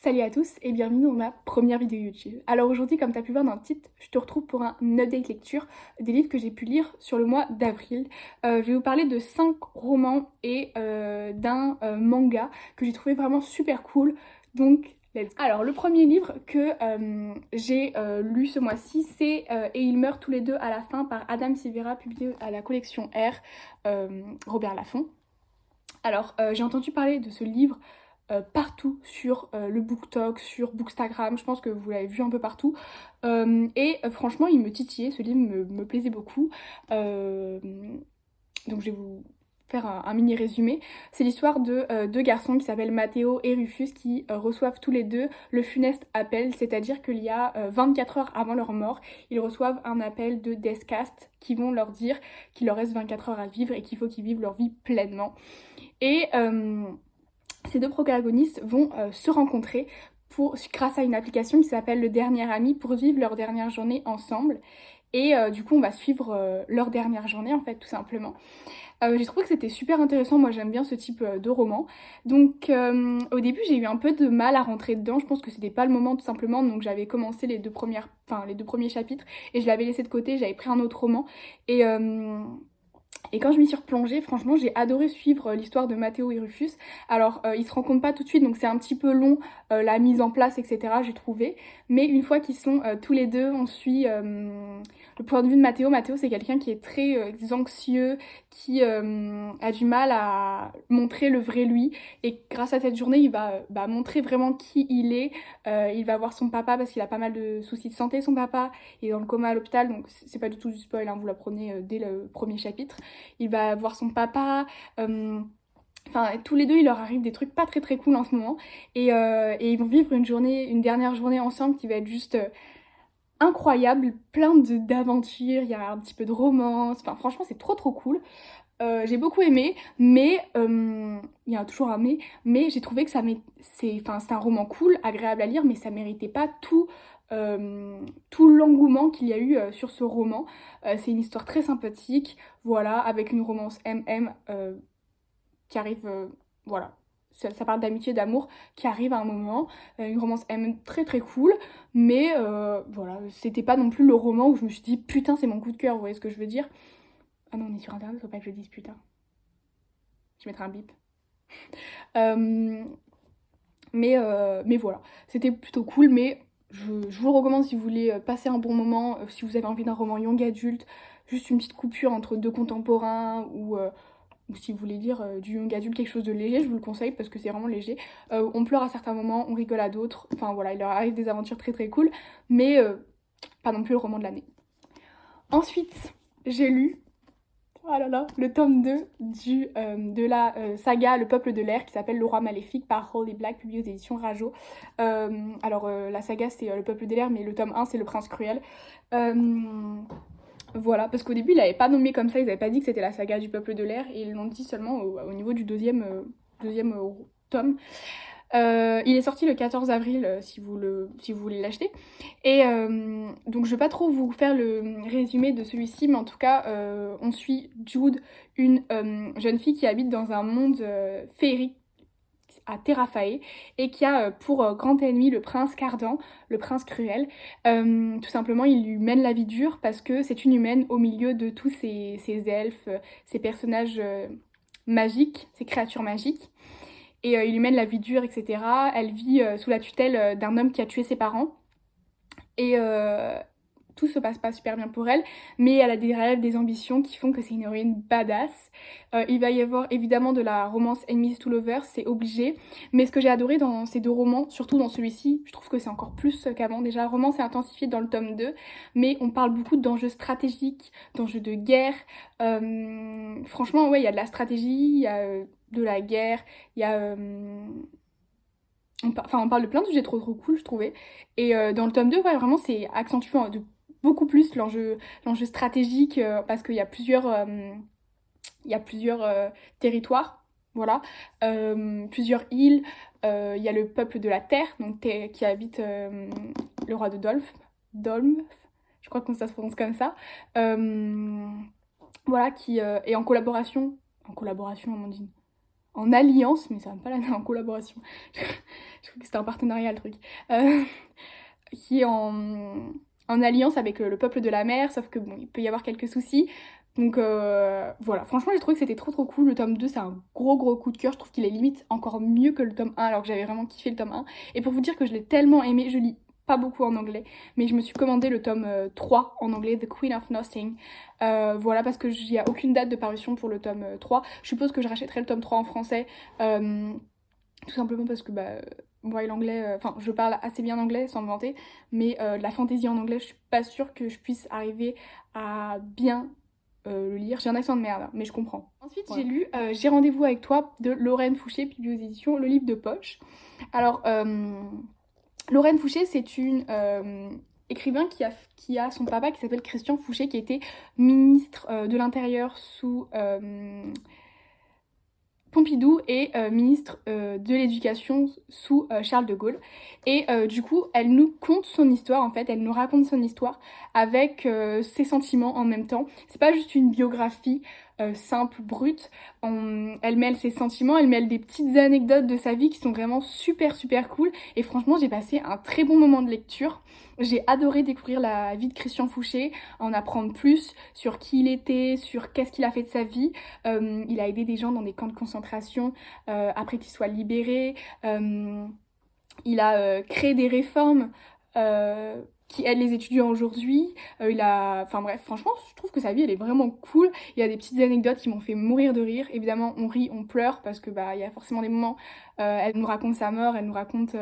Salut à tous et bienvenue dans ma première vidéo YouTube. Alors aujourd'hui, comme tu as pu voir dans le titre, je te retrouve pour un update lecture des livres que j'ai pu lire sur le mois d'avril. Je vais vous parler de 5 romans et d'un manga que j'ai trouvé vraiment super cool. Donc, let's go. Alors le premier livre que j'ai lu ce mois-ci, c'est Et ils meurent tous les deux à la fin par Adam Silvera, publié à la collection R, Robert Laffont. Alors j'ai entendu parler de ce livre partout sur le BookTok, sur Bookstagram, je pense que vous l'avez vu un peu partout. Franchement, il me titillait, ce livre me plaisait beaucoup. Donc je vais vous faire un mini résumé. C'est l'histoire de deux garçons qui s'appellent Matteo et Rufus qui reçoivent tous les deux le funeste appel, c'est-à-dire qu'il y a 24 heures avant leur mort, ils reçoivent un appel de Deathcast qui vont leur dire qu'il leur reste 24 heures à vivre et qu'il faut qu'ils vivent leur vie pleinement. Et ces deux protagonistes vont se rencontrer grâce à une application qui s'appelle Le Dernier Ami pour vivre leur dernière journée ensemble. Et du coup, on va suivre leur dernière journée, en fait, tout simplement. J'ai trouvé que c'était super intéressant, moi j'aime bien ce type de roman. Donc au début j'ai eu un peu de mal à rentrer dedans, je pense que c'était pas le moment tout simplement, donc j'avais commencé les deux premiers chapitres et je l'avais laissé de côté, j'avais pris un autre roman. Et... Et quand je m'y suis replongée, franchement, j'ai adoré suivre l'histoire de Matteo et Rufus. Alors, ils se rencontrent pas tout de suite, donc c'est un petit peu long, la mise en place, etc., j'ai trouvé. Mais une fois qu'ils sont tous les deux, on suit le point de vue de Matteo. Matteo, c'est quelqu'un qui est très anxieux, qui a du mal à montrer le vrai lui. Et grâce à cette journée, il va montrer vraiment qui il est. Il va voir son papa parce qu'il a pas mal de soucis de santé, son papa. Il est dans le coma à l'hôpital, donc c'est pas du tout du spoil, hein, vous l'apprenez dès le premier chapitre. Il va voir son papa. Enfin, tous les deux, il leur arrive des trucs pas très cool en ce moment. Et ils vont vivre une dernière journée ensemble qui va être juste incroyable, plein d'aventures. Il y a un petit peu de romance. Enfin, franchement, c'est trop cool. J'ai beaucoup aimé, mais il y a toujours un mais j'ai trouvé que c'est un roman cool, agréable à lire, mais ça méritait pas tout l'engouement qu'il y a eu sur ce roman. C'est une histoire très sympathique, voilà, avec une romance MM qui arrive, voilà. Ça parle d'amitié, d'amour qui arrive à un moment, une romance MM très cool, mais voilà, c'était pas non plus le roman où je me suis dit putain c'est mon coup de cœur, vous voyez ce que je veux dire? Ah non, on est sur internet, faut pas que je le dise putain. Je mettrai un bip. Euh, mais voilà, c'était plutôt cool, mais je vous le recommande si vous voulez passer un bon moment, si vous avez envie d'un roman young adulte, juste une petite coupure entre deux contemporains, ou si vous voulez lire du young adulte, quelque chose de léger, je vous le conseille parce que c'est vraiment léger. On pleure à certains moments, on rigole à d'autres, enfin voilà, il leur arrive des aventures très cool, mais pas non plus le roman de l'année. Ensuite, j'ai lu oh là là, le tome 2 de la saga Le Peuple de l'air qui s'appelle Le Roi Maléfique par Holly Black, publié aux éditions Rajo. La saga c'est Le Peuple de l'air, mais le tome 1 c'est Le Prince Cruel. Voilà, parce qu'au début ils l'avaient pas nommé comme ça, ils avaient pas dit que c'était la saga du Peuple de l'air, et ils l'ont dit seulement au niveau du deuxième tome. Il est sorti le 14 avril si vous voulez l'acheter. Et donc je vais pas trop vous faire le résumé de celui-ci, mais en tout cas on suit Jude, une jeune fille qui habite dans un monde féerique à Terrafae et qui a pour grand ennemi le prince Cardan, le prince cruel. Tout simplement il lui mène la vie dure parce que c'est une humaine au milieu de tous ces elfes, ces personnages magiques, ces créatures magiques. Et il lui mène la vie dure, etc. Elle vit sous la tutelle d'un homme qui a tué ses parents. Et tout se passe pas super bien pour elle, mais elle a des rêves, des ambitions qui font que c'est une héroïne badass. Il va y avoir évidemment de la romance enemies to lovers, c'est obligé. Mais ce que j'ai adoré dans ces deux romans, surtout dans celui-ci, je trouve que c'est encore plus qu'avant. Déjà, la romance est intensifiée dans le tome 2, mais on parle beaucoup d'enjeux stratégiques, d'enjeux de guerre. Franchement, ouais, il y a de la stratégie, il y a de la guerre, il y a... on parle de plein de sujets trop cool, je trouvais. Et dans le tome 2, ouais, vraiment, c'est accentué de beaucoup plus l'enjeu stratégique, parce qu'il y a plusieurs territoires, voilà, plusieurs îles. Il y a le peuple de la Terre, donc qui habite le roi de Dolm, je crois que ça se prononce comme ça. Voilà, qui est en collaboration, Amandine. en alliance, mais ça va pas l'année en collaboration, je crois que c'était un partenariat le truc, qui est en alliance avec le peuple de la mer, sauf que bon, il peut y avoir quelques soucis. Donc voilà, franchement j'ai trouvé que c'était trop cool. Le tome 2 c'est un gros coup de cœur, je trouve qu'il est limite encore mieux que le tome 1 alors que j'avais vraiment kiffé le tome 1. Et pour vous dire que je l'ai tellement aimé, je lis pas beaucoup en anglais, mais je me suis commandé le tome 3 en anglais, The Queen of Nothing. Voilà, parce que il n'y a aucune date de parution pour le tome 3. Je suppose que je rachèterai le tome 3 en français, tout simplement parce que moi et l'anglais, enfin je parle assez bien anglais sans me vanter, mais la fantaisie en anglais je suis pas sûre que je puisse arriver à bien le lire. J'ai un accent de merde, mais je comprends. Ensuite, voilà. J'ai lu J'ai rendez-vous avec toi de Lorraine Fouché, publié aux éditions Le Livre de Poche. Alors, Lorraine Fouché, c'est une écrivain qui a son papa qui s'appelle Christian Fouché, qui était ministre de l'Intérieur sous Pompidou et ministre de l'Éducation sous Charles de Gaulle. Et du coup, elle nous conte son histoire, en fait, elle nous raconte son histoire avec ses sentiments en même temps. C'est pas juste une biographie simple, brute. Elle mêle ses sentiments, elle mêle des petites anecdotes de sa vie qui sont vraiment super cool. Et franchement, j'ai passé un très bon moment de lecture. J'ai adoré découvrir la vie de Christian Fouché, en apprendre plus sur qui il était, sur qu'est-ce qu'il a fait de sa vie. Il a aidé des gens dans des camps de concentration après qu'ils soient libérés. Il a créé des réformes qui aident les étudiants aujourd'hui. Enfin bref, franchement, je trouve que sa vie, elle est vraiment cool. Il y a des petites anecdotes qui m'ont fait mourir de rire. Évidemment, on rit, on pleure, parce que il y a forcément des moments, elle nous raconte sa mort, elle nous raconte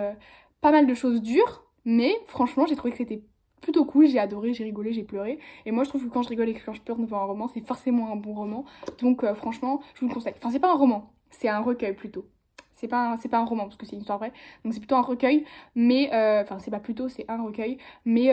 pas mal de choses dures. Mais franchement, j'ai trouvé que c'était plutôt cool, j'ai adoré, j'ai rigolé, j'ai pleuré. Et moi, je trouve que quand je rigole et que quand je pleure devant un roman, c'est forcément un bon roman. Donc franchement, je vous le conseille. Enfin, c'est pas un roman, c'est un recueil plutôt. C'est pas un roman, parce que c'est une histoire vraie. Donc c'est plutôt un recueil, mais... Enfin, c'est pas plutôt, c'est un recueil. Mais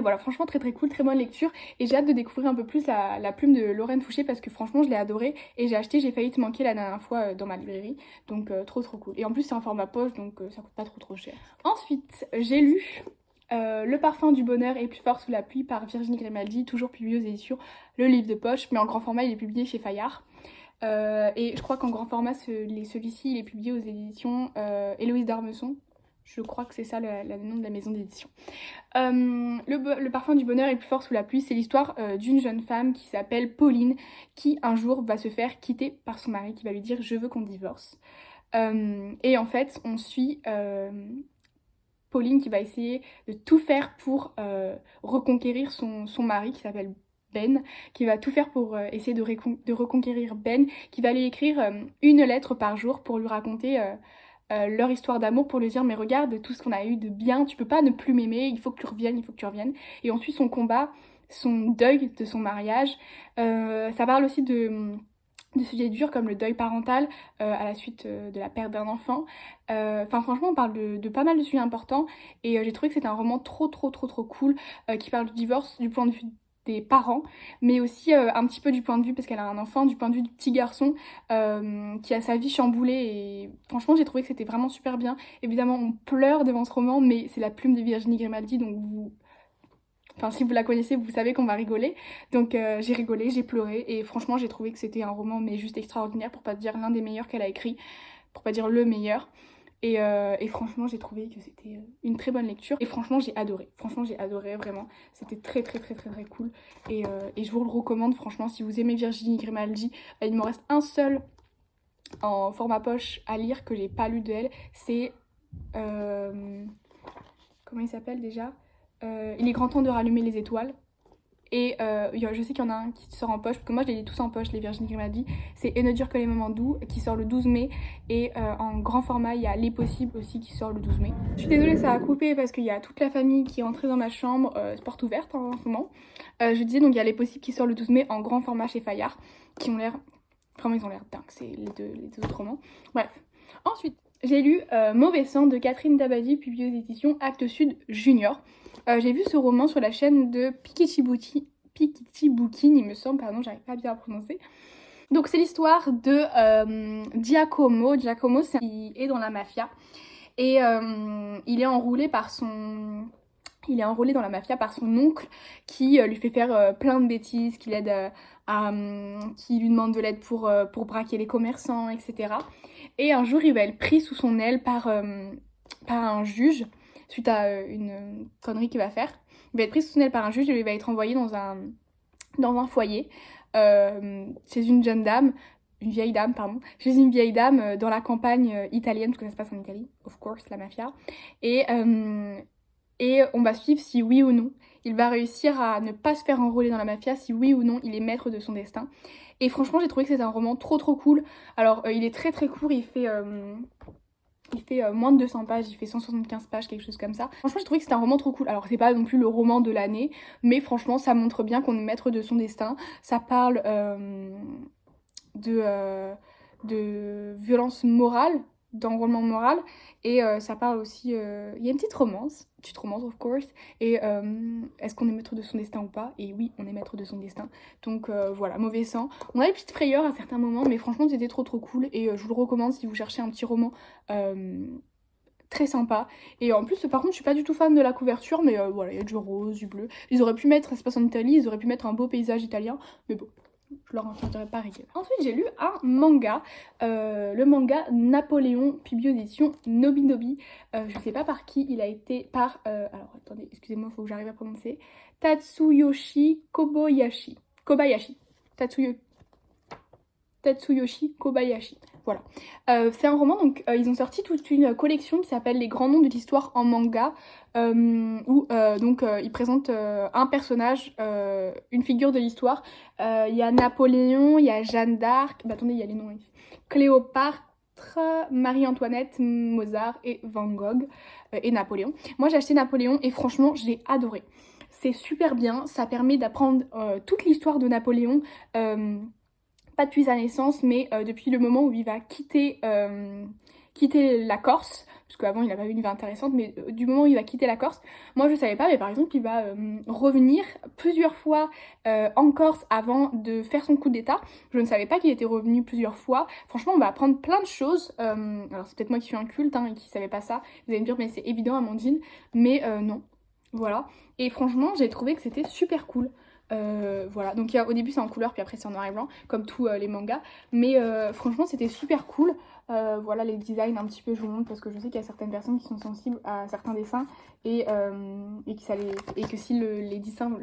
voilà, franchement très cool, très bonne lecture. Et j'ai hâte de découvrir un peu plus la plume de Lorraine Fouché, parce que franchement, je l'ai adorée. Et j'ai failli te manquer la dernière fois dans ma librairie. Donc trop cool. Et en plus, c'est en format poche, donc ça coûte pas trop cher. Ensuite, j'ai lu... Le parfum du bonheur est plus fort sous la pluie par Virginie Grimaldi, toujours publié aux éditions Le Livre de Poche, mais en grand format il est publié chez Fayard. Et je crois qu'en grand format celui-ci il est publié aux éditions Héloïse d'Armesson. Je crois que c'est ça le nom de la maison d'édition. Le parfum du bonheur est plus fort sous la pluie, c'est l'histoire d'une jeune femme qui s'appelle Pauline, qui un jour va se faire quitter par son mari, qui va lui dire je veux qu'on divorce. Et en fait on suit... Pauline qui va essayer de tout faire pour reconquérir son mari qui s'appelle Ben, qui va tout faire pour essayer de reconquérir Ben, qui va lui écrire une lettre par jour pour lui raconter leur histoire d'amour, pour lui dire mais regarde tout ce qu'on a eu de bien, tu peux pas ne plus m'aimer, il faut que tu reviennes, il faut que tu reviennes. Et on suit son combat, son deuil de son mariage. Ça parle aussi de sujets durs comme le deuil parental à la suite de la perte d'un enfant. Enfin franchement on parle de pas mal de sujets importants et j'ai trouvé que c'était un roman trop cool qui parle du divorce du point de vue des parents, mais aussi un petit peu du point de vue, parce qu'elle a un enfant, du point de vue du petit garçon qui a sa vie chamboulée. Et franchement j'ai trouvé que c'était vraiment super bien. Évidemment on pleure devant ce roman, mais c'est la plume de Virginie Grimaldi, donc enfin, si vous la connaissez, vous savez qu'on va rigoler. Donc j'ai rigolé, j'ai pleuré et franchement j'ai trouvé que c'était un roman mais juste extraordinaire, pour pas dire l'un des meilleurs qu'elle a écrit, pour pas dire le meilleur. Et franchement j'ai trouvé que c'était une très bonne lecture et franchement j'ai adoré. Franchement j'ai adoré vraiment. C'était très cool et je vous le recommande franchement si vous aimez Virginie Grimaldi. Il me reste un seul en format poche à lire que j'ai pas lu de elle. C'est... comment il s'appelle déjà ? Il est grand temps de rallumer les étoiles. Et je sais qu'il y en a un qui sort en poche, parce que moi je les lis tous en poche, les Virginie Grimaldi. C'est Et ne dure que les moments doux, qui sort le 12 mai. Et en grand format, il y a Les Possibles aussi, qui sort le 12 mai. Je suis désolée, ça a coupé, parce qu'il y a toute la famille qui est entrée dans ma chambre, porte ouverte en ce moment. Je disais, donc il y a Les Possibles qui sort le 12 mai, en grand format chez Fayard, qui ont l'air... Vraiment, ils ont l'air dingues, c'est les deux autres romans. Bref. Ensuite, j'ai lu Mauvais sang de Catherine Dabadi, publié aux éditions Actes Sud Junior. J'ai vu ce roman sur la chaîne de Piketty Bookin, il me semble, pardon, j'arrive pas bien à prononcer. Donc c'est l'histoire de Giacomo. Giacomo, il est dans la mafia et il est enroulé par son il est enrôlé dans la mafia par son oncle qui lui fait faire plein de bêtises, qui l'aide qui lui demande de l'aide pour braquer les commerçants, etc. Et un jour, il va être pris sous son aile par un juge, suite à une connerie qu'il va faire. Il va être pris sous son aile par un juge et il va être envoyé dans un foyer chez une jeune dame, une vieille dame, pardon, chez une vieille dame dans la campagne italienne, parce que ça se passe en Italie, of course, la mafia. Et on va suivre si oui ou non il va réussir à ne pas se faire enrôler dans la mafia, si oui ou non il est maître de son destin. Et franchement, j'ai trouvé que c'était un roman trop cool. Alors, il est très court, il fait moins de 200 pages, il fait 175 pages, quelque chose comme ça. Franchement, j'ai trouvé que c'était un roman trop cool. Alors, c'est pas non plus le roman de l'année, mais franchement, ça montre bien qu'on est maître de son destin. Ça parle de violence morale, d'enrôlement moral, et ça parle aussi... Il y a une petite romance of course, et est-ce qu'on est maître de son destin ou pas? Et oui, on est maître de son destin. Donc voilà, Mauvais sang. On a des petites frayeurs à certains moments, mais franchement c'était trop cool, et je vous le recommande si vous cherchez un petit roman très sympa. Et en plus, par contre, je suis pas du tout fan de la couverture, mais voilà, il y a du rose, du bleu. Ils auraient pu mettre, ça se passe en Italie, ils auraient pu mettre un beau paysage italien, mais bon, je leur en dirai pas rigueur. Ensuite, j'ai lu un manga, le manga Napoléon, Publié aux éditions Nobinobi. Je sais pas par qui il a été, alors attendez, excusez-moi, il faut que j'arrive à prononcer. Tatsuyoshi Kobayashi. Tatsuyoshi Kobayashi. Voilà. C'est un roman, donc ils ont sorti toute une collection qui s'appelle Les grands noms de l'histoire en manga, où ils présentent un personnage, une figure de l'histoire. Il y a Napoléon, il y a Jeanne d'Arc, bah attendez, il y a les noms ici. Cléopâtre, Marie-Antoinette, Mozart et Van Gogh et Napoléon. Moi j'ai acheté Napoléon et franchement j'ai adoré. C'est super bien, ça permet d'apprendre toute l'histoire de Napoléon. Pas depuis sa naissance, mais depuis le moment où il va quitter la Corse, parce qu'avant il avait une vie intéressante, mais du moment où il va quitter la Corse, moi je savais pas, mais par exemple il va revenir plusieurs fois en Corse avant de faire son coup d'état. Je ne savais pas qu'il était revenu plusieurs fois. Franchement, on va apprendre plein de choses. Alors c'est peut-être moi qui suis inculte et qui savais pas ça. Vous allez me dire, mais c'est évident, Amandine, mais non. Voilà. Et franchement, j'ai trouvé que c'était super cool. Voilà, donc au début c'est en couleur puis après c'est en noir et blanc comme tous les mangas, mais franchement c'était super cool. Voilà, les designs un petit peu je vous montre parce que je sais qu'il y a certaines personnes qui sont sensibles à certains dessins et que si les dessins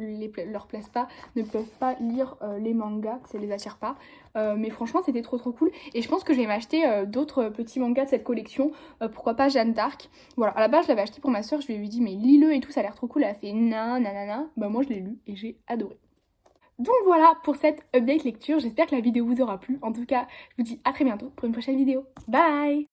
leur plaisent pas, ne peuvent pas lire les mangas, que ça les attire pas. Mais franchement c'était trop cool et je pense que je vais m'acheter d'autres petits mangas de cette collection, pourquoi pas Jeanne d'Arc. Voilà, à la base je l'avais acheté pour ma soeur, je lui ai dit mais lis-le et tout, ça a l'air trop cool. Elle a fait nanana, bah moi je l'ai lu et j'ai adoré. Donc voilà pour cette update lecture, j'espère que la vidéo vous aura plu. En tout cas, je vous dis à très bientôt pour une prochaine vidéo. Bye!